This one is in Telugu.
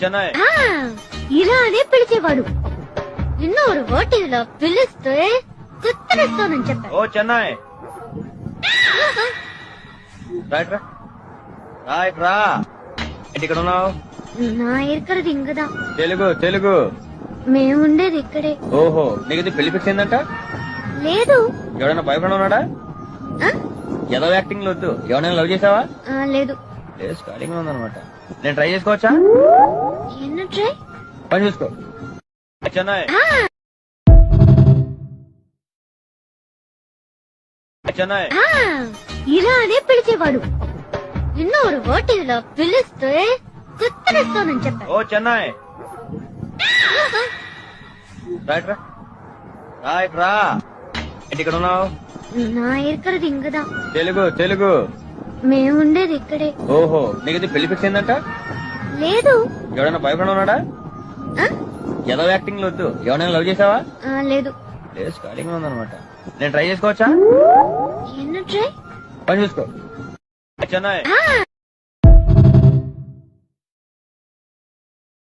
చెన్నై ఆ, ఇలా అనే పిలిచేవాడు. నిన్న ఒక హోటల్లో పిలిస్తే కుత్తరిస్తానని చెప్పాడు. ఓ చెన్నై రైట్ రా రైట్ రా ఏంటి ఇక్కడ ఉన్నావు? నా ఇరుకరది ఇంకదా. తెలుగు తెలుగు మేముండేది ఇక్కడే. ఓహో నీకు ఇది పెళ్లి ఫిక్స్ అయిందంట? లేదు. ఎవడైనా బాయ్ ఫ్రెండ్ ఉన్నాడా? ఆ? ఏదో యాక్టింగ్ వద్దు. ఎవరైనా లవ్ చేసావా? లేదు. లేదు స్టార్టింగ్ లో ఉందన్నమాట. నేను ట్రై చేసుకోవచ్చా? ఎన్న ట్రై? పని చూసుకో. చెన్నై ఆ, చెన్నై ఆ, ఇలా అనే పిలిచేవాడు. నిన్న ఒక హోటల్లో పిలిస్తే కుత్తరిస్తానని చెప్పాడు. ఓ చెన్నై రైట్ రా రైట్ రా ఏంటి ఇక్కడ ఉన్నావు? నా ఇరుకరది ఇంకదా. తెలుగు తెలుగు మేముండేది ఇక్కడే. ఓహో నీకు ఇది పెళ్లి ఫిక్స్ అయిందంట? లేదు. ఎవడైనా బాయ్ ఫ్రెండ్ ఉన్నాడా? ఆ? ఏదో యాక్టింగ్ వద్దు. ఎవరైనా లవ్ చేసావా? లేదు. లేదు స్టార్టింగ్ లో ఉందన్నమాట. నేను ట్రై చేసుకోవచ్చా? ఎన్న ట్రై? పని చూసుకో. చెన్నై ఆ